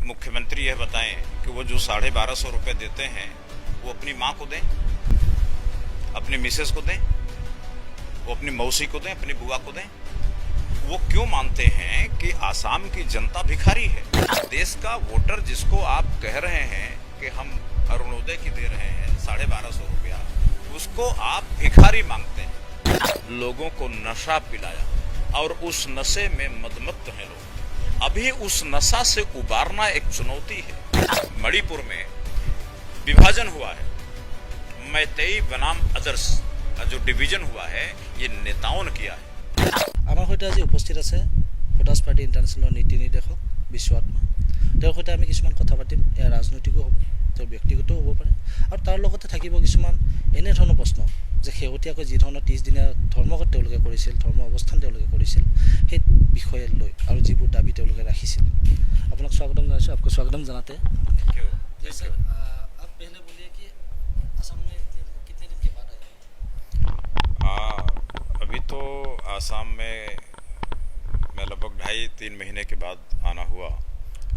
मुख्यमंत्री यह बताएं कि वो जो 1250 रुपये देते हैं वो अपनी माँ को दें, अपनी मिसेस को दें, वो अपनी मौसी को दें, अपनी बुआ को दें। वो क्यों मानते हैं कि आसाम की जनता भिखारी है? देश का वोटर जिसको आप कह रहे हैं कि हम अरुणोदय की दे रहे हैं 1250 रुपया, उसको आप भिखारी मांगते हैं। लोगों को नशा पिलाया और उस नशे में मदमत्त हैं लोग। अभी उस नशा से उबारना एक चुनौती है। मणिपुर में विभाजन हुआ है, मैतेई बनाम अदर्स का जो डिवीजन हुआ है ये नेताओं ने किया है। আমাৰ সৈতে আজি উপস্থিত আছে ভোটাৰ্ছ পাৰ্টি ইণ্টাৰনেশ্যনেলৰ নীতি নিৰ্দেশক বিশ্বআত্মা। তেওঁৰ সৈতে আমি কিছুমান কথা পাতিম। এয়া ৰাজনৈতিকো হ'ব, তেওঁৰ ব্যক্তিগতও হ'ব পাৰে, আৰু তাৰ লগতে থাকিব কিছুমান এনেধৰণৰ প্ৰশ্ন যে শেহতীয়াকৈ যি ধৰণৰ 30 দিনীয়া ধৰ্মঘট তেওঁলোকে কৰিছিল, ধৰ্ম অৱস্থান তেওঁলোকে কৰিছিল, সেই বিষয়ে লৈ আৰু যিবোৰ দাবী তেওঁলোকে ৰাখিছিল। আপোনাক স্বাগতম জনাইছোঁ। आपको स्वागतम जनाते हैं। जैसे आप पहले बोलिए कि असम में कितने दिन के बाद आए? अभी तो आसाम में मैं लगभग 2.5-3 महीने के बाद आना हुआ।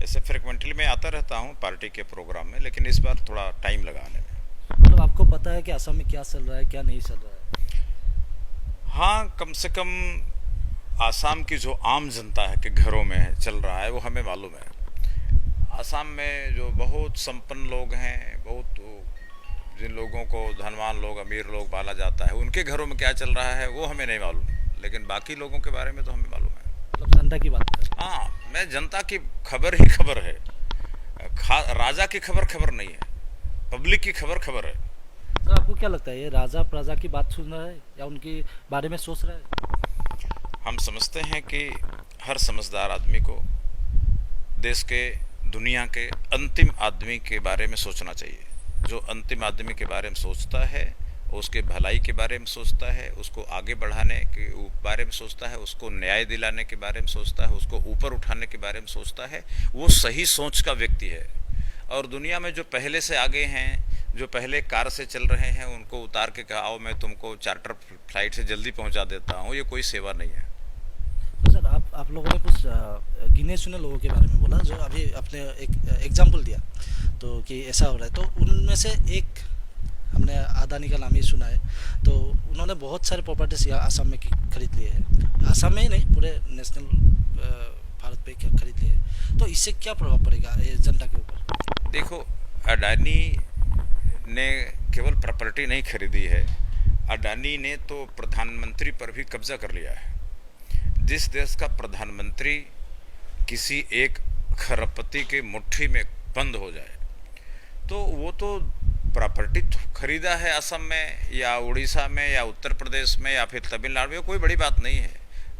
ऐसे फ्रिक्वेंटली मैं आता रहता हूँ पार्टी के प्रोग्राम में, लेकिन इस बार थोड़ा टाइम लगा आने में। मतलब आपको पता है कि असम में क्या चल रहा है, क्या नहीं चल रहा है? हाँ, कम से कम आसाम की जो आम जनता है कि घरों में चल रहा है वो हमें मालूम है। आसाम में जो बहुत संपन्न लोग हैं, बहुत जिन लोगों को धनवान लोग, अमीर लोग पाला जाता है, उनके घरों में क्या चल रहा है वो हमें नहीं मालूम, लेकिन बाकी लोगों के बारे में तो हमें मालूम है। मतलब जनता की बात कर। हाँ, मैं जनता की खबर ही खबर है। राजा की खबर नहीं है, पब्लिक की खबर है। सर, आपको क्या लगता है ये राजा प्रजा की बात सुन रहा है या उनके बारे में सोच रहा है? हम समझते हैं कि हर समझदार आदमी को देश के, दुनिया के अंतिम आदमी के बारे में सोचना चाहिए। जो अंतिम आदमी के बारे में सोचता है, उसके भलाई के बारे में सोचता है, उसको आगे बढ़ाने के बारे में सोचता है, उसको न्याय दिलाने के बारे में सोचता है, उसको ऊपर उठाने के बारे में सोचता है, वो सही सोच का व्यक्ति है। और दुनिया में जो पहले से आगे हैं, जो पहले कार से चल रहे हैं, उनको उतार के कहा आओ मैं तुमको चार्टर फ्लाइट से जल्दी पहुंचा देता हूं, ये कोई सेवा नहीं है। तो सर, आप लोगों ने कुछ गिने चुने लोगों के बारे में बोला, जो अभी आपने एक एग्जाम्पल दिया तो कि ऐसा हो रहा है, तो उनमें से एक हमने अदानी का नाम ही सुना है। तो उन्होंने बहुत सारे प्रॉपर्टीज यहाँ आसाम में खरीद लिए हैं, आसाम में ही नहीं पूरे नेशनल भारत पे खरीद लिए हैं। तो इससे क्या प्रभाव पड़ेगा ये जनता के ऊपर? देखो, अडानी ने केवल प्रॉपर्टी नहीं खरीदी है, अडानी ने तो प्रधानमंत्री पर भी कब्जा कर लिया है। जिस देश का प्रधानमंत्री किसी एक खरबपति के मुट्ठी में बंद हो जाए तो वो तो प्रॉपर्टी खरीदा है असम में या उड़ीसा में या उत्तर प्रदेश में या फिर तमिलनाडु में, कोई बड़ी बात नहीं है।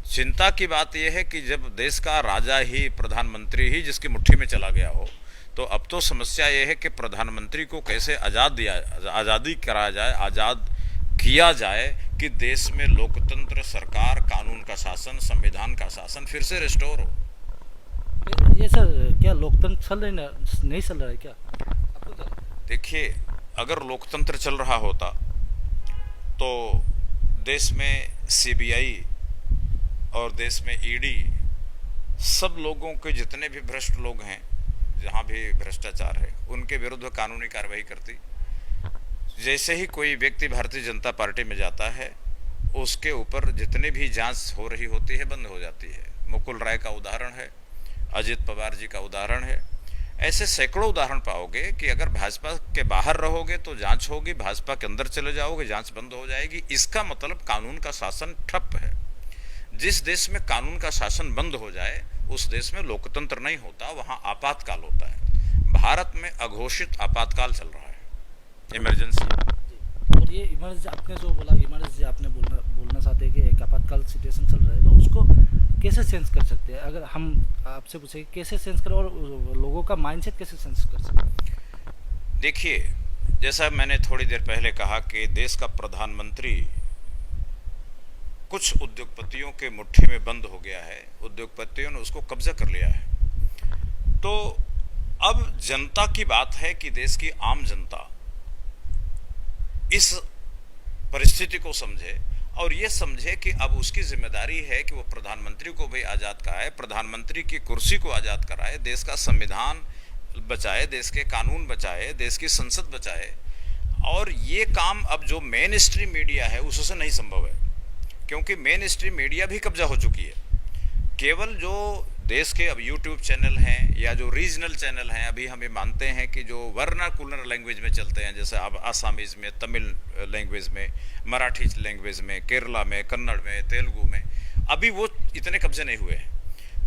चिंता की बात यह है कि जब देश का राजा ही, प्रधानमंत्री ही जिसकी मुट्ठी में चला गया हो, तो अब तो समस्या यह है कि प्रधानमंत्री को कैसे आज़ादी कराया जाए, आज़ाद किया जाए कि देश में लोकतंत्र, सरकार, कानून का शासन, संविधान का शासन फिर से रिस्टोर हो। ये सर, क्या लोकतंत्र चल रही नहीं चल रहा है क्या? देखिए, अगर लोकतंत्र चल रहा होता तो देश में सीबीआई और देश में ईडी सब लोगों के, जितने भी भ्रष्ट लोग हैं, जहाँ भी भ्रष्टाचार है, उनके विरुद्ध कानूनी कार्रवाई करती। जैसे ही कोई व्यक्ति भारतीय जनता पार्टी में जाता है, उसके ऊपर जितने भी जांच हो रही होती है बंद हो जाती है। मुकुल राय का उदाहरण है, अजित पवार जी का उदाहरण है, ऐसे सैकड़ों उदाहरण पाओगे कि अगर भाजपा के बाहर रहोगे तो जांच होगी, भाजपा के अंदर चले जाओगे जांच बंद हो जाएगी। इसका मतलब कानून का शासन ठप है। जिस देश में कानून का शासन बंद हो जाए उस देश में लोकतंत्र नहीं होता, वहां आपातकाल होता है। भारत में अघोषित आपातकाल चल रहा है, इमरजेंसी। और ये इमरजेंसी आपने जो बोला, इमरजेंसी आपने बोलना चाहते हैं कि एक आपातकाल सिचुएशन चल रहा है, तो उसको कैसे चेंज कर सकते हैं? अगर हम आपसे पूछे कैसे चेंज करें और लोगों का माइंडसेट कैसे चेंज कर सकते हैं? देखिए, जैसा मैंने थोड़ी देर पहले कहा कि देश का प्रधानमंत्री कुछ उद्योगपतियों के मुट्ठी में बंद हो गया है, उद्योगपतियों ने उसको कब्जा कर लिया है। तो अब जनता की बात है कि देश की आम जनता इस परिस्थिति को समझे और ये समझे कि अब उसकी जिम्मेदारी है कि वो प्रधानमंत्री को भी आज़ाद कराए, प्रधानमंत्री की कुर्सी को आज़ाद कराए, देश का संविधान बचाए, देश के कानून बचाए, देश की संसद बचाए। और ये काम अब जो मेन स्ट्रीम मीडिया है उससे नहीं संभव है, क्योंकि मेन स्ट्रीम मीडिया भी कब्जा हो चुकी है। केवल जो देश के अब यूट्यूब चैनल हैं या जो रीजनल चैनल हैं, अभी हम ये मानते हैं कि जो वर्नाकुलर लैंग्वेज में चलते हैं, जैसे अब आसामीज में, तमिल लैंग्वेज में, मराठी लैंग्वेज में, केरला में, कन्नड़ में, तेलुगु में, अभी वो इतने कब्जे नहीं हुए हैं।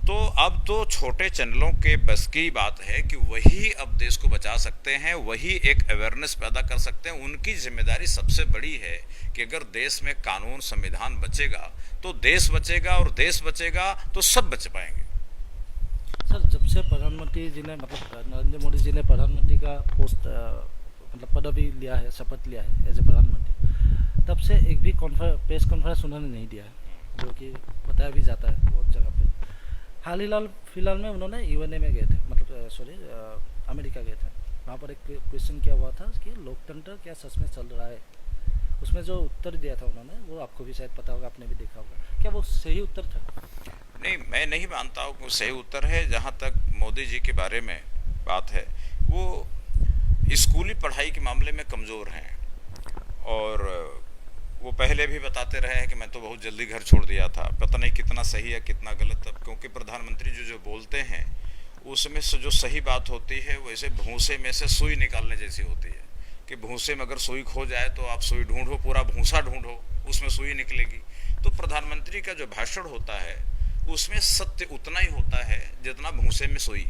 तो अब तो छोटे चैनलों के बस की बात है कि वही अब देश को बचा सकते हैं, वही एक अवेयरनेस पैदा कर सकते हैं। उनकी जिम्मेदारी सबसे बड़ी है कि अगर देश में कानून संविधान बचेगा तो देश बचेगा, और देश बचेगा तो सब बच पाएंगे। सर, जब से प्रधानमंत्री जी ने मतलब नरेंद्र मोदी जी ने प्रधानमंत्री का पोस्ट मतलब पदवी लिया है, शपथ लिया है एज ए प्रधानमंत्री, तब से एक भी प्रेस कॉन्फ्रेंस उन्होंने नहीं दिया है, जो कि बताया भी जाता है बहुत जगह पे। फिलहाल में उन्होंने यूएनए में गए थे, मतलब अमेरिका गए थे। वहाँ पर एक क्वेश्चन किया हुआ था कि लोकतंत्र क्या सच में चल रहा है। उसमें जो उत्तर दिया था उन्होंने, वो आपको भी शायद पता होगा, आपने भी देखा होगा। क्या वो सही उत्तर था? नहीं, मैं नहीं मानता हूँ कि सही उत्तर है। जहाँ तक मोदी जी के बारे में बात है, वो स्कूली पढ़ाई के मामले में कमज़ोर हैं, और वो पहले भी बताते रहे हैं कि मैं तो बहुत जल्दी घर छोड़ दिया था। पता नहीं कितना सही है कितना गलत, तब क्योंकि प्रधानमंत्री जो बोलते हैं उसमें से जो सही बात होती है वैसे भूसे में से सुई निकालने जैसी होती है, कि भूसे में अगर सुई खो जाए तो आप सुई ढूंढो, पूरा भूसा ढूंढो, उसमें सुई निकलेगी। तो प्रधानमंत्री का जो भाषण होता है उसमें सत्य उतना ही होता है जितना भूसे में सुई।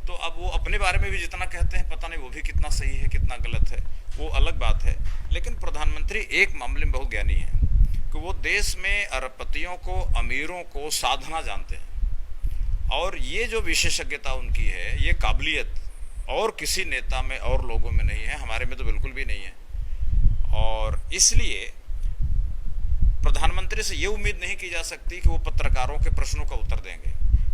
तो अब वो अपने बारे में भी जितना कहते हैं, पता नहीं वो भी कितना सही है कितना गलत है, वो अलग बात है। लेकिन प्रधानमंत्री एक मामले में बहुत ज्ञानी है कि वो देश में अरबपतियों को, अमीरों को साधना जानते हैं, और ये जो विशेषज्ञता उनकी है, ये काबिलियत और किसी नेता में और लोगों में नहीं है, हमारे में तो बिल्कुल भी नहीं है। और इसलिए प्रधानमंत्री से ये उम्मीद नहीं की जा सकती कि वो पत्रकारों के प्रश्नों का उत्तर देंगे,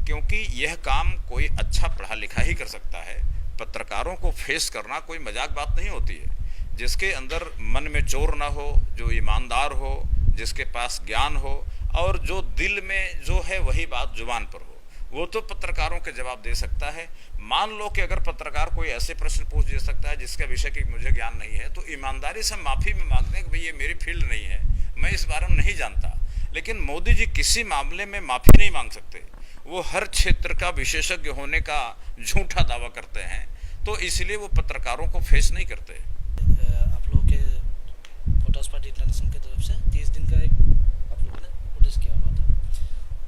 क्योंकि यह काम कोई अच्छा पढ़ा लिखा ही कर सकता है। पत्रकारों को फेस करना कोई मजाक बात नहीं होती है। जिसके अंदर मन में चोर ना हो, जो ईमानदार हो, जिसके पास ज्ञान हो, और जो दिल में जो है वही बात जुबान पर हो, वो तो पत्रकारों के जवाब दे सकता है। मान लो कि अगर पत्रकार कोई ऐसे प्रश्न पूछ दे सकता है जिसके विषय की मुझे ज्ञान नहीं है, तो ईमानदारी से माफ़ी में मांग दें कि भाई ये मेरी फील्ड नहीं है, मैं इस बारे में नहीं जानता। लेकिन मोदी जी किसी मामले में माफ़ी नहीं मांग सकते। वो हर क्षेत्र का विशेषज्ञ होने का झूठा दावा करते हैं, तो इसलिए वो पत्रकारों को फेस नहीं करते। आप लोगों के पोटास पार्टी इंटरनेशनल की तरफ से 30 दिन का एक आप लोगों ने प्रोटेस्ट किया हुआ था,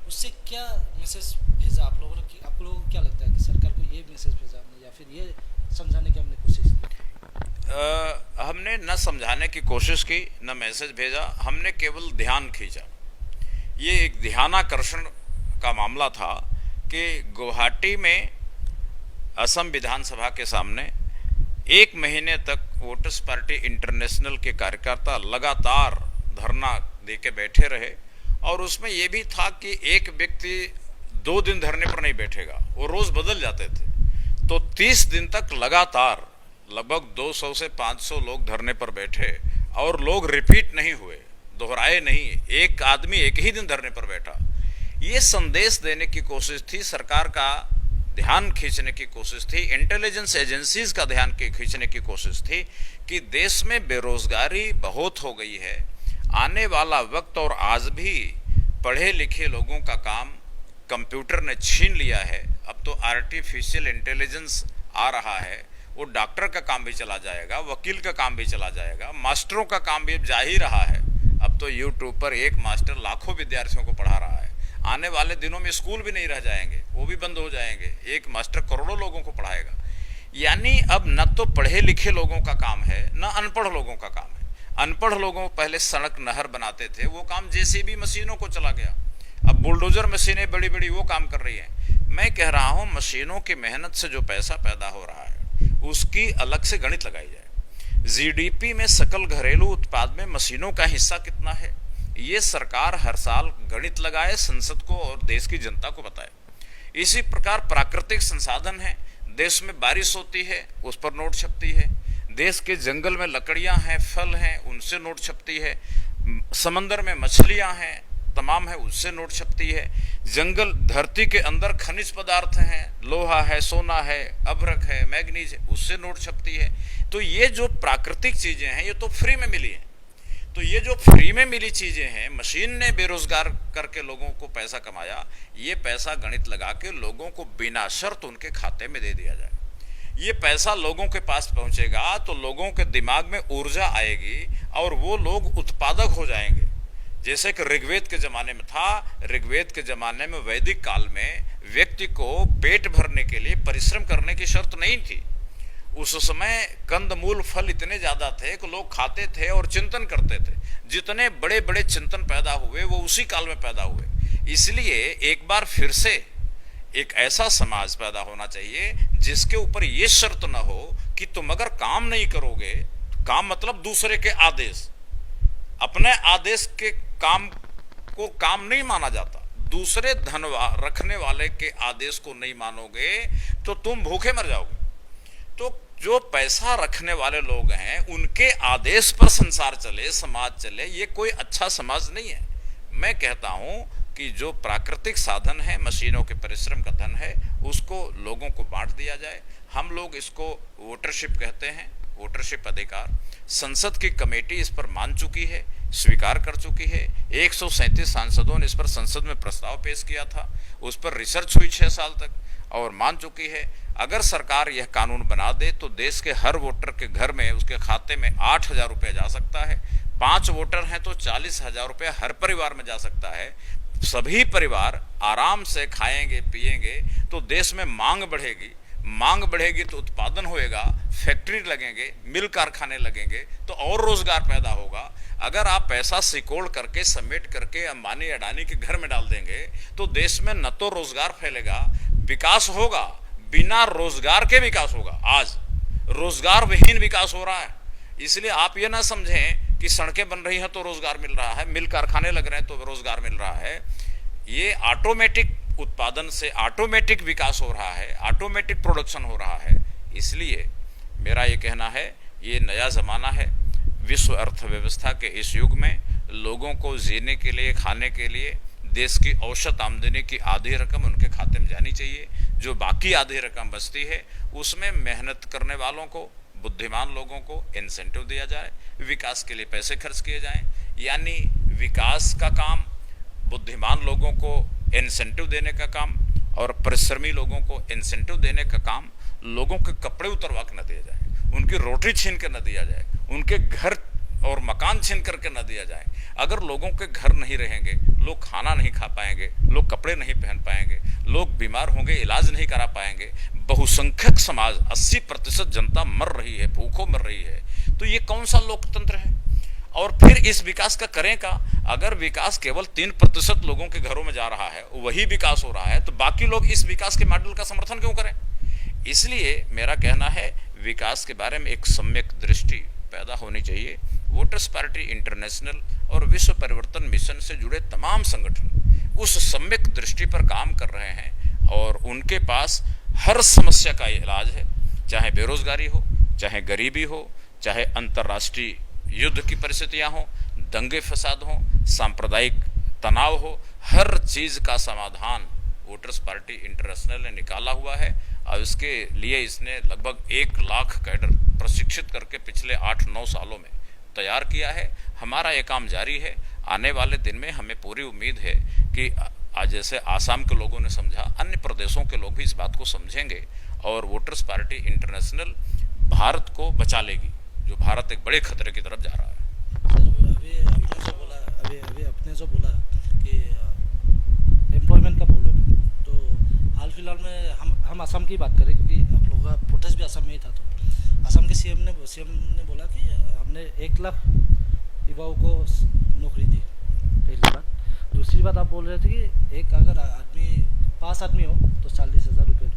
उससे क्या मैसेज भेजा आप लोगों ने? आप लोगों को क्या लगता है कि सरकार को ये मैसेज भेजा हमने, या फिर ये समझाने की हमने कोशिश की? हमने न समझाने की कोशिश की, न मैसेज भेजा, हमने केवल ध्यान खींचा। ये एक ध्यानाकर्षण का मामला था कि गुवाहाटी में असम विधानसभा के सामने 1 महीने तक वोटर्स पार्टी इंटरनेशनल के कार्यकर्ता लगातार धरना देके बैठे रहे, और उसमें यह भी था कि एक व्यक्ति 2 दिन धरने पर नहीं बैठेगा, वो रोज बदल जाते थे। तो 30 दिन तक लगातार लगभग 200 से 500 लोग धरने पर बैठे, और लोग रिपीट नहीं हुए, दोहराए नहीं, एक आदमी एक ही दिन धरने पर बैठा। ये संदेश देने की कोशिश थी, सरकार का ध्यान खींचने की कोशिश थी, इंटेलिजेंस एजेंसीज का ध्यान खींचने की कोशिश थी कि देश में बेरोजगारी बहुत हो गई है, आने वाला वक्त और आज भी पढ़े लिखे लोगों का काम कंप्यूटर ने छीन लिया है। अब तो आर्टिफिशियल इंटेलिजेंस आ रहा है, वो डॉक्टर का काम भी चला जाएगा, वकील का काम भी चला जाएगा, मास्टरों का काम भी जा ही रहा है। अब तो यूट्यूब पर एक मास्टर लाखों विद्यार्थियों को पढ़ा रहा है। आने वाले दिनों में स्कूल भी नहीं रह जाएंगे, वो भी बंद हो जाएंगे, एक मास्टर करोड़ों लोगों को पढ़ाएगा। यानी अब न तो पढ़े लिखे लोगों का काम है, न अनपढ़ लोगों का काम है। अनपढ़ लोगों पहले सड़क नहर बनाते थे, वो काम जेसीबी मशीनों को चला गया। अब बुलडोजर मशीनें बड़ी बड़ी वो काम कर रही हैं। मैं कह रहा हूँ मशीनों की मेहनत से जो पैसा पैदा हो रहा है उसकी अलग से गणित लगाई जाए। जीडीपी में सकल घरेलू उत्पाद में मशीनों का हिस्सा कितना है, ये सरकार हर साल गणित लगाए, संसद को और देश की जनता को बताए। इसी प्रकार प्राकृतिक संसाधन है, देश में बारिश होती है उस पर नोट छपती है, देश के जंगल में लकड़ियां हैं, फल हैं, उनसे नोट छपती है, समंदर में मछलियां हैं तमाम है उससे नोट छपती है। जंगल धरती के अंदर खनिज पदार्थ हैं, लोहा है, सोना है, अभ्रक है, मैग्नीज है, उससे नोट छपती है। तो ये जो प्राकृतिक चीजें हैं ये तो फ्री में मिली है। तो ये जो फ्री में मिली चीजें हैं, मशीन ने बेरोजगार करके लोगों को पैसा कमाया, ये पैसा गणित लगा के लोगों को बिना शर्त उनके खाते में दे दिया जाए। ये पैसा लोगों के पास पहुंचेगा तो लोगों के दिमाग में ऊर्जा आएगी और वो लोग उत्पादक हो जाएंगे। जैसे कि ऋग्वेद के जमाने में था। ऋग्वेद के जमाने में, वैदिक काल में, व्यक्ति को पेट भरने के लिए परिश्रम करने की शर्त नहीं थी। उस समय कंदमूल फल इतने ज्यादा थे कि लोग खाते थे और चिंतन करते थे। जितने बड़े बड़े चिंतन पैदा हुए वो उसी काल में पैदा हुए। इसलिए एक बार फिर से एक ऐसा समाज पैदा होना चाहिए जिसके ऊपर ये शर्त ना हो कि तुम अगर काम नहीं करोगे, काम मतलब दूसरे के आदेश, अपने आदेश के काम को काम नहीं माना जाता। दूसरे धन रखने वाले के आदेश को नहीं मानोगे तो तुम भूखे मर जाओगे। तो जो पैसा रखने वाले लोग हैं उनके आदेश पर संसार चले, समाज चले, ये कोई अच्छा समाज नहीं है। मैं कहता हूं कि जो प्राकृतिक साधन है, मशीनों के परिश्रम का धन है, उसको लोगों को बांट दिया जाए। हम लोग इसको वोटरशिप कहते हैं, वोटरशिप अधिकार। संसद की कमेटी इस पर मान चुकी है, स्वीकार कर चुकी है। 137 सांसदों ने इस पर संसद में प्रस्ताव पेश किया था, उस पर रिसर्च हुई 6 साल तक और मान चुकी है। अगर सरकार यह कानून बना दे तो देश के हर वोटर के घर में, उसके खाते में 8,000 रुपया जा सकता है। 5 वोटर हैं तो 40,000 रुपया हर परिवार में जा सकता है। सभी परिवार आराम से खाएंगे पिएंगे तो देश में मांग बढ़ेगी। मांग बढ़ेगी तो उत्पादन होएगा, फैक्ट्री लगेंगे, मिल कारखाने लगेंगे तो और रोजगार पैदा होगा। अगर आप पैसा सिकोड़ करके, समेट करके अंबानी अडानी के घर में डाल देंगे तो देश में न तो रोजगार फैलेगा, विकास होगा, बिना रोजगार के विकास होगा। आज रोजगार विहीन विकास हो रहा है। इसलिए आप ये ना समझें कि सड़कें बन रही हैं तो रोजगार मिल रहा है, मिल कारखाने लग रहे हैं तो रोजगार मिल रहा है। ये ऑटोमेटिक उत्पादन से ऑटोमेटिक विकास हो रहा है, ऑटोमेटिक प्रोडक्शन हो रहा है। इसलिए मेरा ये कहना है, ये नया जमाना है। विश्व अर्थव्यवस्था के इस युग में लोगों को जीने के लिए, खाने के लिए देश की औसत आमदनी की आधी रकम उनके खाते में जानी चाहिए। जो बाकी आधी रकम बचती है उसमें मेहनत करने वालों को, बुद्धिमान लोगों को इंसेंटिव दिया जाए, विकास के लिए पैसे खर्च किए जाएं। यानी विकास का काम बुद्धिमान लोगों को इंसेंटिव देने का काम और परिश्रमी लोगों को इंसेंटिव देने का काम। लोगों के कपड़े उतरवा के न दिया जाए, उनकी रोटी छीन के न दिया जाए, उनके घर और मकान छीन करके न दिया जाए। अगर लोगों के घर नहीं रहेंगे, लोग खाना नहीं खा पाएंगे, लोग कपड़े नहीं पहन पाएंगे, लोग बीमार होंगे, इलाज नहीं करा पाएंगे। बहुसंख्यक समाज, 80% जनता मर रही है, भूखों मर रही है। तो ये कौन सा लोकतंत्र है? और फिर इस विकास का करें का? अगर विकास केवल 3% लोगों के घरों में जा रहा है, वही विकास हो रहा है, तो बाकी लोग इस विकास के मॉडल का समर्थन क्यों करें? इसलिए मेरा कहना है, विकास के बारे में एक सम्यक दृष्टि पैदा होनी चाहिए। वोटर्स पार्टी इंटरनेशनल और विश्व परिवर्तन मिशन से जुड़े तमाम संगठन उस सम्यक दृष्टि पर काम कर रहे हैं और उनके पास हर समस्या का इलाज है। चाहे बेरोजगारी हो, चाहे गरीबी हो, चाहे अंतर्राष्ट्रीय युद्ध की परिस्थितियां हो, दंगे फसाद हो, सांप्रदायिक तनाव हो, हर चीज का समाधान वोटर्स पार्टी इंटरनेशनल ने निकाला हुआ है। और इसके लिए इसने लगभग 1 लाख कैडर प्रशिक्षित करके पिछले 8-9 सालों में तैयार किया है। हमारा ये काम जारी है। आने वाले दिन में हमें पूरी उम्मीद है कि आज जैसे आसाम के लोगों ने समझा, अन्य प्रदेशों के लोग भी इस बात को समझेंगे और वोटर्स पार्टी इंटरनेशनल भारत को बचा लेगी, जो भारत एक बड़े खतरे की तरफ जा रहा है। अभी आपने जो बोला कि एम्प्लॉयमेंट का प्रॉब्लम है, तो हाल फिलहाल में हम असम की बात करें, क्योंकि आप लोगों का प्रोटेस्ट भी असम में ही था। तो असम के सीएम ने बोला कि हमने 1 लाख युवाओं को नौकरी दी, पहली बात। दूसरी बात, आप बोल रहे थे कि एक अगर आदमी 5 आदमी हो तो 40,000 रुपये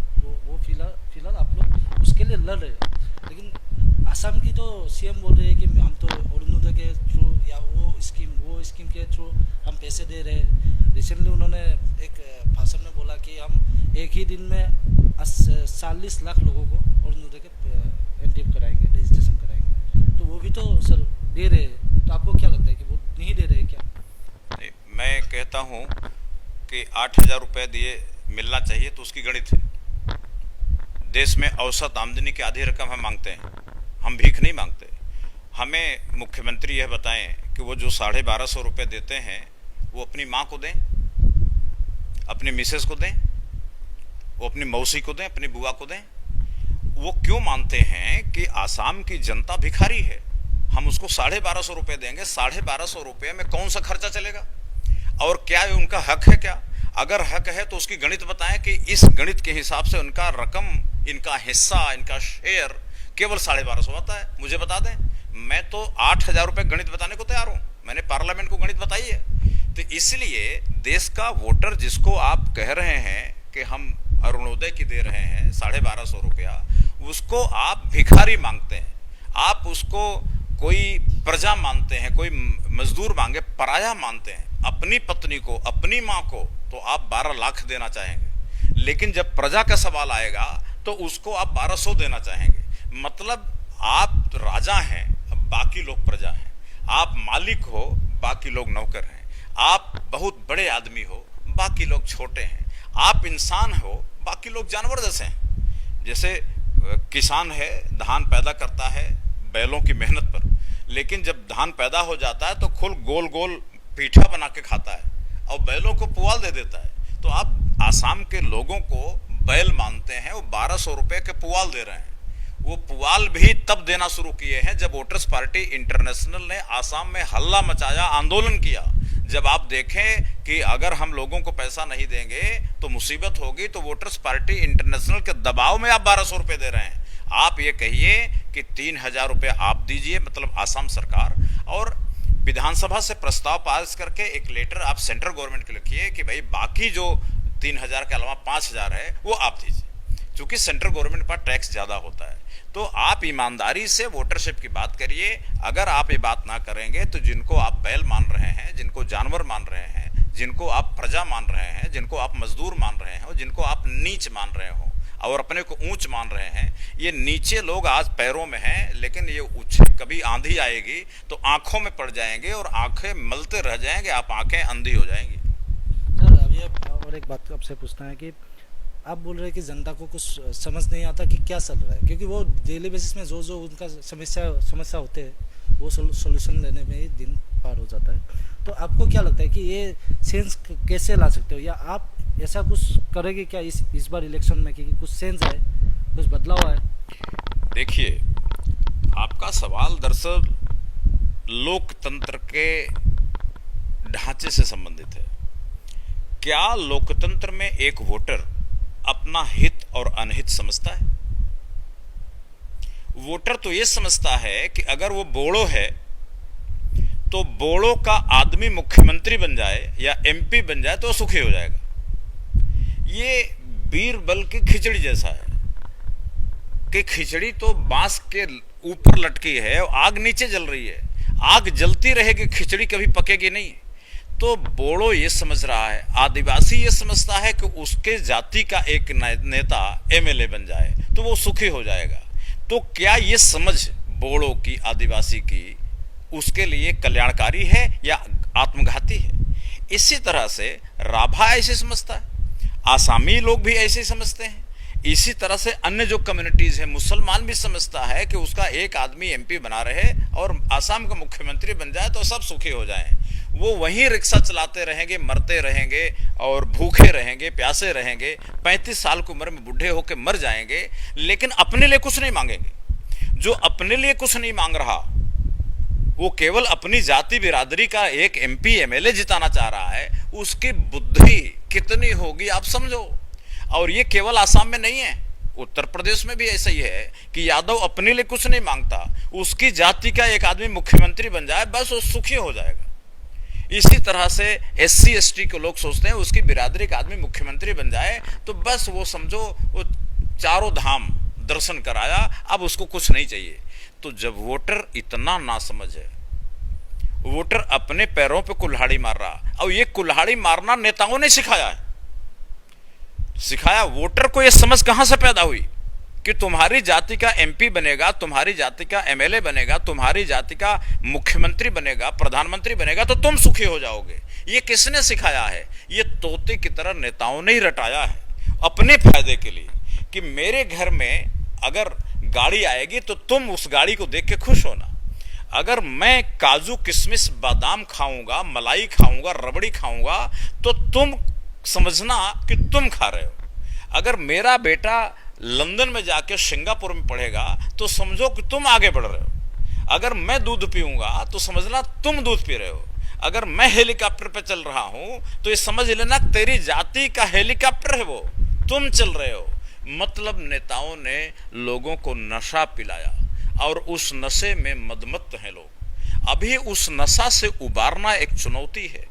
वो फिलहाल आप लोग उसके लिए लड़ रहे हैं। लेकिन असम की तो सीएम बोल रहे हैं कि हम तो अरुणोदय के थ्रू या वो स्कीम के थ्रू हम पैसे दे रहे हैं। रिसेंटली उन्होंने एक भाषण में बोला कि हम एक ही दिन में 40 लाख लोगों को अरुणोदय के एंट्री कराएंगे, रजिस्ट्रेशन कराएंगे। तो वो भी तो सर दे रहे हैं। तो आपको क्या लगता है कि वो नहीं दे रहे हैं क्या? मैं कहता कहता हूं कि 8,000 रुपये दिए मिलना चाहिए तो उसकी गणित है। देश में औसत आमदनी की आधी रकम हम मांगते हैं, हम भीख नहीं मांगते। हमें मुख्यमंत्री यह बताएं कि वो जो 1250 रुपये देते हैं वो अपनी माँ को दें, अपनी मिसेस को दें, वो अपनी मौसी को दें, अपनी बुआ को दें। वो क्यों मानते हैं कि आसाम की जनता भिखारी है, हम उसको 1250 रुपये देंगे, 1250 रुपये में कौन सा खर्चा चलेगा? और क्या ये उनका हक है? क्या अगर हक है तो उसकी गणित बताएं कि इस गणित के हिसाब से उनका रकम, इनका हिस्सा, इनका शेयर केवल 1250 आता है। मुझे बता दें, मैं तो 8,000 रुपये गणित बताने को तैयार हूं। मैंने पार्लियामेंट को गणित बताई है। तो इसलिए देश का वोटर जिसको आप कह रहे हैं कि हम अरुणोदय की दे रहे हैं 1250 रुपया, उसको आप भिखारी मांगते हैं, आप उसको कोई प्रजा मानते हैं, कोई मजदूर मांगे पराया मानते हैं। अपनी पत्नी को, अपनी माँ को तो आप 12 लाख देना चाहेंगे, लेकिन जब प्रजा का सवाल आएगा तो उसको आप 1200 देना चाहेंगे। मतलब आप राजा हैं, बाकी लोग प्रजा हैं। आप मालिक हो, बाकी लोग नौकर हैं। आप बहुत बड़े आदमी हो, बाकी लोग छोटे हैं। आप इंसान हो, बाकी लोग जानवर जैसे हैं। जैसे किसान है, धान पैदा करता है बैलों की मेहनत पर, लेकिन जब धान पैदा हो जाता है तो खुद गोल गोल पीठा बना के खाता है और बैलों को पुआल दे देता है। तो आप आसाम के लोगों को बैल मानते हैं, वो 1200 रुपये के पुआल दे रहे हैं। वो पुआल भी तब देना शुरू किए हैं जब वोटर्स पार्टी इंटरनेशनल ने आसाम में हल्ला मचाया, आंदोलन किया। जब आप देखें कि अगर हम लोगों को पैसा नहीं देंगे तो मुसीबत होगी, तो वोटर्स पार्टी इंटरनेशनल के दबाव में आप 1200 रुपये दे रहे हैं। आप ये कहिए कि 3,000 रुपये आप दीजिए, मतलब आसाम सरकार, और विधानसभा से प्रस्ताव पास करके एक लेटर आप सेंट्रल गवर्नमेंट को लिखिए कि भाई बाकी जो 3,000 के अलावा 5,000 है वो आप दीजिए, क्योंकि सेंट्रल गवर्नमेंट पर टैक्स ज़्यादा होता है। तो आप ईमानदारी से वोटरशिप की बात करिए। अगर आप ये बात ना करेंगे तो जिनको आप बैल मान रहे हैं, जिनको जानवर मान रहे हैं, जिनको आप प्रजा मान रहे हैं, जिनको आप मजदूर मान रहे हो, जिनको आप नीच मान रहे हो और अपने को ऊंच मान रहे हैं, ये नीचे लोग आज पैरों में हैं, लेकिन ये ऊंचे कभी आंधी आएगी तो आंखों में पड़ जाएंगे और आंखें मलते रह जाएंगे, आप आंखें अंधी हो जाएंगी। सर अभी और एक बात आपसे पूछना है कि आप बोल रहे हैं कि जनता को कुछ समझ नहीं आता कि क्या चल रहा है, क्योंकि वो डेली बेसिस में जो उनका समस्या होते हैं वो सोल्यूशन लेने में ही दिन पार हो जाता है। तो आपको क्या लगता है कि ये सेंस कैसे ला सकते हो, या आप ऐसा कुछ करेंगे क्या इस बार इलेक्शन में कि कुछ सेंस है, कुछ बदलाव है? देखिए, आपका सवाल दरअसल लोकतंत्र के ढांचे से संबंधित है। क्या लोकतंत्र में एक वोटर अपना हित और अनहित समझता है? वोटर तो यह समझता है कि अगर वो बोड़ो है तो बोड़ो का आदमी मुख्यमंत्री बन जाए या एमपी बन जाए तो सुखी हो जाएगा। ये बीरबल की खिचड़ी जैसा है कि खिचड़ी तो बांस के ऊपर लटकी है और आग नीचे जल रही है, आग जलती रहेगी, खिचड़ी कभी पकेगी नहीं। तो बोड़ो ये समझ रहा है, आदिवासी ये समझता है कि उसके जाति का एक नेता एमएलए बन जाए तो वो सुखी हो जाएगा। तो क्या ये समझ बोड़ो की, आदिवासी की, उसके लिए कल्याणकारी है या आत्मघाती है? इसी तरह से राभा ऐसे समझता है, आसामी लोग भी ऐसे समझते हैं। इसी तरह से अन्य जो कम्युनिटीज है, मुसलमान भी समझता है कि उसका एक आदमी एमपी बना रहे और आसाम का मुख्यमंत्री बन जाए तो सब सुखी हो जाएं। वो वहीं रिक्शा चलाते रहेंगे, मरते रहेंगे और भूखे रहेंगे, प्यासे रहेंगे, 35 साल की उम्र में बूढ़े होकर मर जाएंगे, लेकिन अपने लिए कुछ नहीं मांगेंगे। जो अपने लिए कुछ नहीं मांग रहा, वो केवल अपनी जाति बिरादरी का एक एमपी एमएलए जिताना चाह रहा है, उसकी बुद्धि कितनी होगी आप समझो। और ये केवल आसाम में नहीं है, उत्तर प्रदेश में भी ऐसा ही है कि यादव अपने लिए कुछ नहीं मांगता, उसकी जाति का एक आदमी मुख्यमंत्री बन जाए बस वो सुखी हो जाएगा। इसी तरह से एससी एसटी के लोग सोचते हैं उसकी बिरादरी का आदमी मुख्यमंत्री बन जाए तो बस वो समझो वो चारों धाम दर्शन कराया, अब उसको कुछ नहीं चाहिए। तो जब वोटर इतना नासमझ है, वोटर अपने पैरों पे कुल्हाड़ी मार रहा, और ये कुल्हाड़ी मारना नेताओं ने सिखाया है, सिखाया। वोटर को ये समझ कहां से पैदा हुई कि तुम्हारी जाति का एमपी बनेगा, तुम्हारी जाति का एमएलए बनेगा, तुम्हारी जाति का मुख्यमंत्री बनेगा, प्रधानमंत्री बनेगा तो तुम सुखी हो जाओगे। ये किसने सिखाया है? ये तोते की तरह नेताओं ने ही रटाया है अपने फायदे के लिए, कि मेरे घर में अगर गाड़ी आएगी तो तुम उस गाड़ी को देख के खुश होना। अगर मैं काजू किशमिश बादाम खाऊंगा, मलाई खाऊंगा, रबड़ी खाऊंगा तो तुम समझना कि तुम खा रहे हो। अगर मेरा बेटा लंदन में जाके सिंगापुर में पढ़ेगा तो समझो कि तुम आगे बढ़ रहे हो। अगर मैं दूध पीऊंगा तो समझना तुम दूध पी रहे हो। अगर मैं हेलीकॉप्टर पे चल रहा हूं तो ये समझ लेना तेरी जाति का हेलीकॉप्टर है वो, तुम चल रहे हो। मतलब नेताओं ने लोगों को नशा पिलाया और उस नशे में मदमत्त हैं लोग। अभी उस नशा से उबारना एक चुनौती है।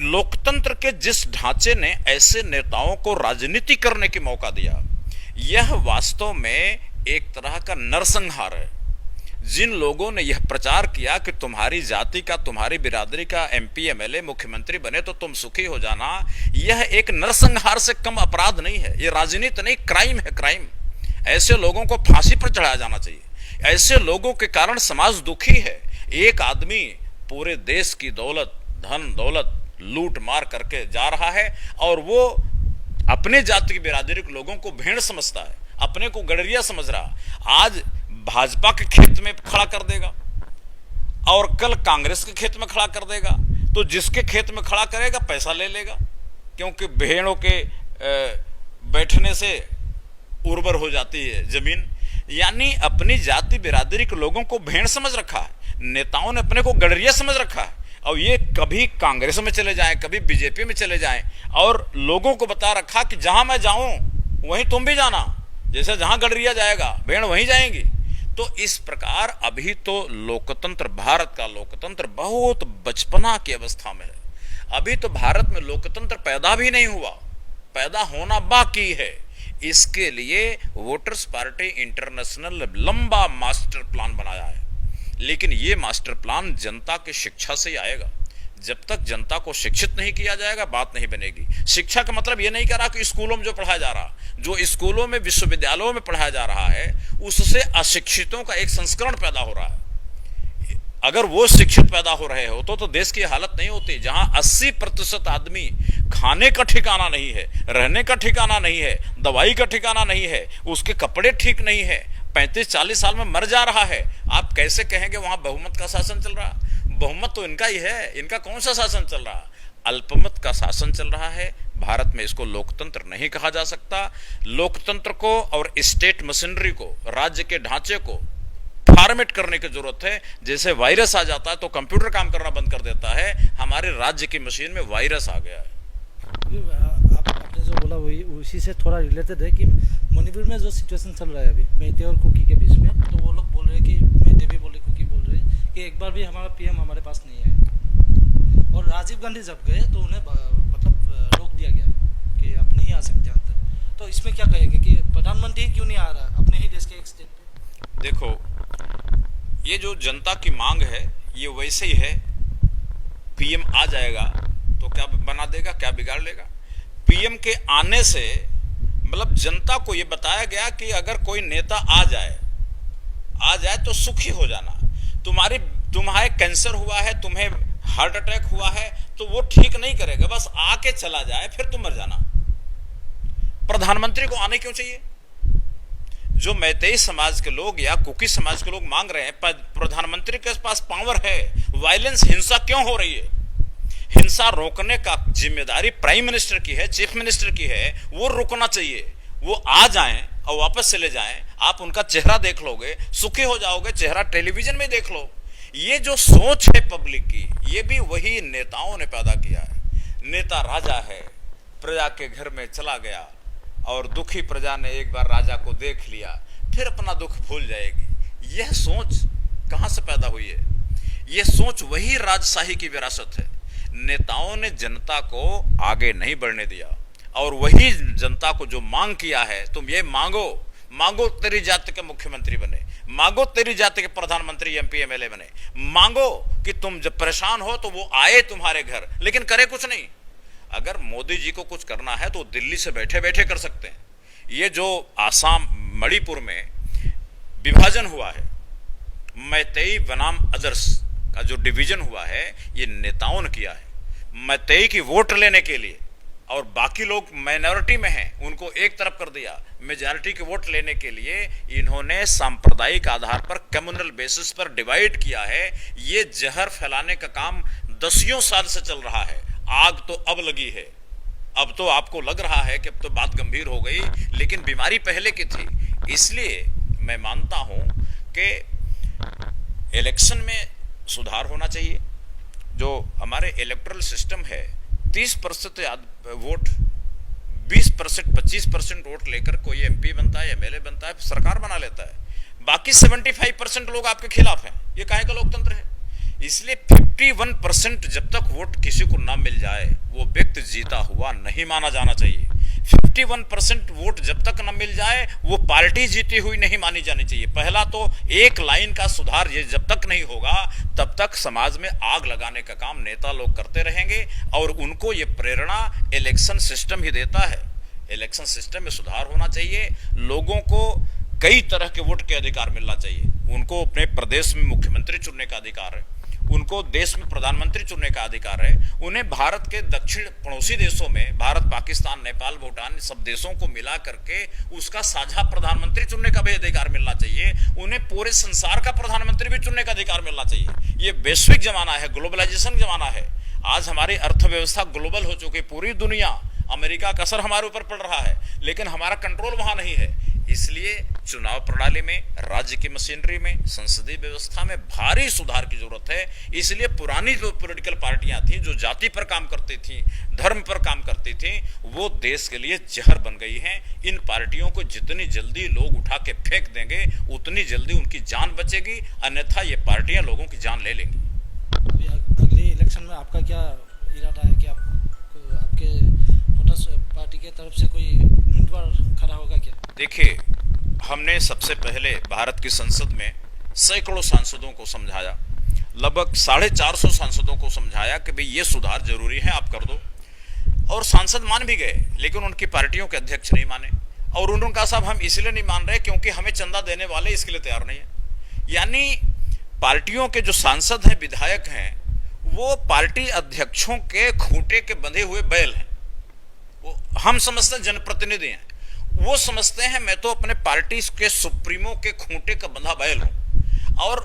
लोकतंत्र के जिस ढांचे ने ऐसे नेताओं को राजनीति करने की मौका दिया, यह वास्तव में एक तरह का नरसंहार है। जिन लोगों ने यह प्रचार किया कि तुम्हारी जाति का, तुम्हारी बिरादरी का एमपी एमएलए मुख्यमंत्री बने तो तुम सुखी हो जाना, यह एक नरसंहार से कम अपराध नहीं है। यह राजनीति नहीं, क्राइम है, क्राइम। ऐसे लोगों को फांसी पर चढ़ाया जाना चाहिए। ऐसे लोगों के कारण समाज दुखी है। एक आदमी पूरे देश की दौलत, धन दौलत लूट मार करके जा रहा है और वो अपने जाति की बिरादरी के लोगों को भेड़ समझता है, अपने को गडरिया समझ रहा। आज भाजपा के खेत में खड़ा कर देगा और कल कांग्रेस के खेत में खड़ा कर देगा, तो जिसके खेत में खड़ा करेगा पैसा ले लेगा, क्योंकि भेड़ों के बैठने से उर्वर हो जाती है जमीन। यानी अपनी जाति बिरादरी के लोगों को भेड़ समझ रखा है। नेताओं ने अपने को गडरिया समझ रखा है और ये कभी कांग्रेस में चले जाएं, कभी बीजेपी में चले जाएं और लोगों को बता रखा कि जहां मैं जाऊं वहीं तुम भी जाना, जैसे जहां गडरिया जाएगा भेड़ वहीं जाएंगी। तो इस प्रकार अभी तो लोकतंत्र, भारत का लोकतंत्र बहुत बचपना की अवस्था में है। अभी तो भारत में लोकतंत्र पैदा भी नहीं हुआ, पैदा होना बाकी है। इसके लिए वोटर्स पार्टी इंटरनेशनल लंबा मास्टर प्लान बनाया है, लेकिन ये मास्टर प्लान जनता की शिक्षा से ही आएगा। जब तक जनता को शिक्षित नहीं किया जाएगा बात नहीं बनेगी। शिक्षा का मतलब ये नहीं कह रहा कि स्कूलों में जो पढ़ाया जा रहा, जो स्कूलों में, विश्वविद्यालयों में पढ़ाया जा रहा है, उससे अशिक्षितों का एक संस्करण पैदा हो रहा है। अगर वो शिक्षित पैदा हो रहे हो तो देश की हालत नहीं होती। जहां 80% आदमी खाने का ठिकाना नहीं है, रहने का ठिकाना नहीं है, दवाई का ठिकाना नहीं है, उसके कपड़े ठीक नहीं है, 35-40 साल में मर जा रहा है, आप कैसे कहेंगे वहां बहुमत का शासन चल रहा? बहुमत तो इनका ही है, इनका कौन सा शासन चल रहा? अल्पमत का शासन चल रहा है। भारत में इसको लोकतंत्र नहीं कहा जा सकता। लोकतंत्र को और स्टेट मशीनरी को, राज्य के ढांचे को फॉर्मेट करने की जरूरत है। जैसे वायरस आ जाता है तो कंप्यूटर काम करना बंद कर देता है, हमारे राज्य की मशीन में वायरस आ गया है। आपने जो बोला वही उसी से थोड़ा रिलेटेड है कि मणिपुर में जो सिचुएशन चल रहा है अभी मेटे और कुकी के बीच में, तो वो लोग बोल रहे हैं कि मेटे भी बोले, कुकी बोल रहे हैं कि एक बार भी हमारा पीएम हमारे पास नहीं है। और राजीव गांधी जब गए तो उन्हें मतलब रोक दिया गया कि आप नहीं आ सकते अंदर। तो इसमें क्या कहेंगे कि प्रधानमंत्री क्यों नहीं आ रहा अपने ही देश के एक स्टेट पे? देखो, ये जो जनता की मांग है ये वैसे ही है। पीएम आ जाएगा तो क्या बना देगा, क्या बिगाड़ लेगा? पीएम के आने से मतलब जनता को ये बताया गया कि अगर कोई नेता आ जाए तो सुखी हो जाना। तुम्हारे कैंसर हुआ है, तुम्हें हार्ट अटैक हुआ है तो वो ठीक नहीं करेगा, बस आके चला जाए, फिर तुम मर जाना। प्रधानमंत्री को आने क्यों चाहिए? जो मैतेई समाज के लोग या कुकी समाज के लोग मांग रहे हैं, प्रधानमंत्री के पास पावर है, वायलेंस, हिंसा क्यों हो रही है? हिंसा रोकने का जिम्मेदारी प्राइम मिनिस्टर की है, चीफ मिनिस्टर की है। वो रुकना चाहिए। वो आ जाएं और वापस चले जाएं, आप उनका चेहरा देख लोगे, सुखी हो जाओगे, चेहरा टेलीविजन में देख लो। ये जो सोच है पब्लिक की, ये भी वही नेताओं ने पैदा किया है। नेता राजा है, प्रजा के घर में चला गया और दुखी प्रजा ने एक बार राजा को देख लिया, फिर अपना दुख भूल जाएगी। यह सोच कहां से पैदा हुई है? यह सोच वही राजशाही की विरासत है। नेताओं ने जनता को आगे नहीं बढ़ने दिया और वही जनता को जो मांग किया है, तुम ये मांगो तेरी जाति के मुख्यमंत्री बने, मांगो तेरी जाति के प्रधानमंत्री, एमपी एमएलए बने, मांगो कि तुम जब परेशान हो तो वो आए तुम्हारे घर, लेकिन करे कुछ नहीं। अगर मोदी जी को कुछ करना है तो दिल्ली से बैठे बैठे कर सकते हैं। ये जो आसाम मणिपुर में विभाजन हुआ है, मैतेई बनाम अदर्स का जो डिवीजन हुआ है, ये नेताओं ने किया है। मैतेई की वोट लेने के लिए और बाकी लोग माइनॉरिटी में हैं, उनको एक तरफ कर दिया। मेजॉरिटी की वोट लेने के लिए इन्होंने सांप्रदायिक आधार पर, कम्युनल बेसिस पर डिवाइड किया है। ये जहर फैलाने का काम दसियों साल से चल रहा है। आग तो अब लगी है, अब तो आपको लग रहा है कि अब तो बात गंभीर हो गई, लेकिन बीमारी पहले की थी। इसलिए मैं मानता हूं कि इलेक्शन में सुधार होना चाहिए। जो हमारे इलेक्टोरल सिस्टम है, 30% वोट, 20%, 25% वोट लेकर कोई एमपी बनता है, एमएलए बनता है, सरकार बना लेता है। बाकी 75% लोग आपके खिलाफ हैं। ये काहे का लोकतंत्र है? इसलिए 51% जब तक वोट किसी को ना मिल जाए, वो व्यक्ति जीता हुआ नहीं माना जाना चाहिए। 51% वोट जब तक न मिल जाए, वो पार्टी जीती हुई नहीं मानी जानी चाहिए। पहला तो एक लाइन का सुधार ये जब तक नहीं होगा, तब तक समाज में आग लगाने का काम नेता लोग करते रहेंगे और उनको ये प्रेरणा इलेक्शन सिस्टम ही देता है। इलेक्शन सिस्टम में सुधार होना चाहिए। लोगों को कई तरह के वोट के अधिकार मिलना चाहिए। उनको अपने प्रदेश में मुख्यमंत्री चुनने का अधिकार है, उनको देश में प्रधानमंत्री चुनने का अधिकार है। उन्हें भारत के दक्षिण पड़ोसी देशों में, भारत, पाकिस्तान, नेपाल, भूटान, सब देशों को मिला करके उसका साझा प्रधानमंत्री चुनने का भी अधिकार मिलना चाहिए। उन्हें पूरे संसार का प्रधानमंत्री भी चुनने का अधिकार मिलना चाहिए। ये वैश्विक जमाना है, ग्लोबलाइजेशन जमाना है। आज हमारी अर्थव्यवस्था ग्लोबल हो चुकी, पूरी दुनिया, अमेरिका का असर हमारे ऊपर पड़ रहा है, लेकिन हमारा कंट्रोल वहां नहीं है। इसलिए चुनाव प्रणाली में, राज्य की मशीनरी में, संसदीय व्यवस्था में भारी सुधार की जरूरत है। इसलिए पुरानी जो पॉलिटिकल पार्टियां थी, जो जाति पर काम करती थी, धर्म पर काम करती थी, वो देश के लिए जहर बन गई हैं। इन पार्टियों को जितनी जल्दी लोग उठा के फेंक देंगे, उतनी जल्दी उनकी जान बचेगी, अन्यथा ये पार्टियां लोगों की जान ले लेंगी। अभी अगले इलेक्शन में आपका क्या इरादा है कि आपके फोटस पार्टी के तरफ से कोई उम्मीदवार खड़ा होगा क्या? देखिए, हमने सबसे पहले भारत की संसद में सैकड़ों सांसदों को समझाया, लगभग 450 सांसदों को समझाया कि भाई ये सुधार जरूरी है, आप कर दो। और सांसद मान भी गए, लेकिन उनकी पार्टियों के अध्यक्ष नहीं माने। और उन्होंने कहा साहब हम इसलिए नहीं मान रहे क्योंकि हमें चंदा देने वाले इसके लिए तैयार नहीं है। यानी पार्टियों के जो सांसद हैं, विधायक हैं, वो पार्टी अध्यक्षों के खूंटे के बंधे हुए बैल हैं। वो हम समझते हैं जनप्रतिनिधि हैं, वो समझते हैं मैं तो अपने पार्टी के सुप्रीमो के खूंटे का बंधा बैल हूं। और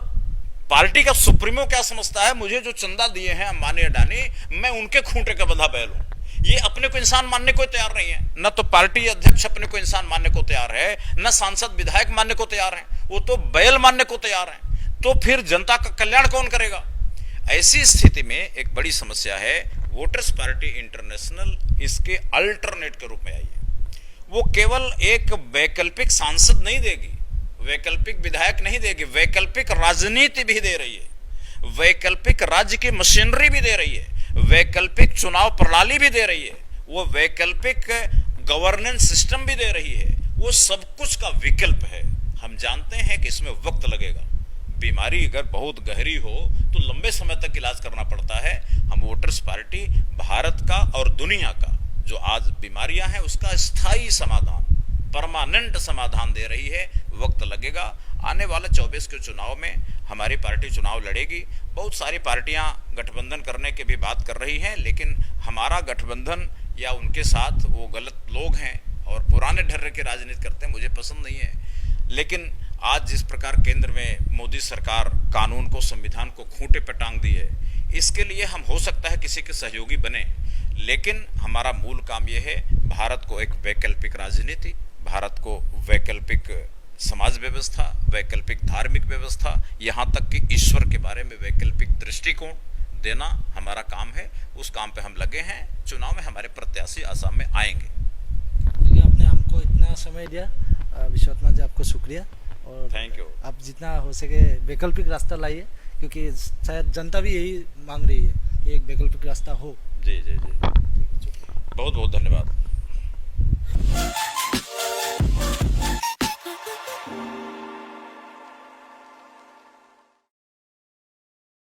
पार्टी का सुप्रीमो क्या समझता है, मुझे जो चंदा दिए हैं अंबानी अडानी, मैं उनके खूंटे का बंधा बैल हूं। ये अपने को इंसान मानने को तैयार नहीं है। न तो पार्टी अध्यक्ष अपने को इंसान मानने को तैयार है, न सांसद विधायक मानने को तैयार है, वो तो बैल मानने को तैयार है। तो फिर जनता का कल्याण कौन करेगा? ऐसी स्थिति में एक बड़ी समस्या है। वोटर्स पार्टी इंटरनेशनल इसके अल्टरनेट के रूप में आई है। वो केवल एक वैकल्पिक सांसद नहीं देगी, वैकल्पिक विधायक नहीं देगी, वैकल्पिक राजनीति भी दे रही है, वैकल्पिक राज्य की मशीनरी भी दे रही है, वैकल्पिक चुनाव प्रणाली भी दे रही है, वो वैकल्पिक गवर्नेंस सिस्टम भी दे रही है। वो सब कुछ का विकल्प है। हम जानते हैं कि इसमें वक्त लगेगा। बीमारी अगर बहुत गहरी हो तो लंबे समय तक इलाज करना पड़ता है। हम वोटर्स पार्टी भारत का और दुनिया का जो आज बीमारियां हैं उसका स्थायी समाधान, परमानेंट समाधान दे रही है। वक्त लगेगा। आने वाले 24 के चुनाव में हमारी पार्टी चुनाव लड़ेगी। बहुत सारी पार्टियां गठबंधन करने की भी बात कर रही हैं, लेकिन हमारा गठबंधन या उनके साथ वो गलत लोग हैं और पुराने ढर्रे की राजनीति करते हैं, मुझे पसंद नहीं है। लेकिन आज जिस प्रकार केंद्र में मोदी सरकार कानून को, संविधान को खूंटे पर टांग दी है, इसके लिए हम हो सकता है किसी के सहयोगी बने, लेकिन हमारा मूल काम यह है भारत को एक वैकल्पिक राजनीति, भारत को वैकल्पिक समाज व्यवस्था, वैकल्पिक धार्मिक व्यवस्था, यहाँ तक कि ईश्वर के बारे में वैकल्पिक दृष्टिकोण देना हमारा काम है। उस काम पे हम लगे हैं। चुनाव में हमारे प्रत्याशी आसाम में आएंगे। क्योंकि आपने हमको इतना समय दिया, विश्वनाथ जी आपको शुक्रिया। और थैंक यू। आप जितना हो सके वैकल्पिक रास्ता लाइए, क्योंकि शायद जनता भी यही मांग रही है कि एक वैकल्पिक रास्ता हो। जी जी जी, बहुत बहुत धन्यवाद।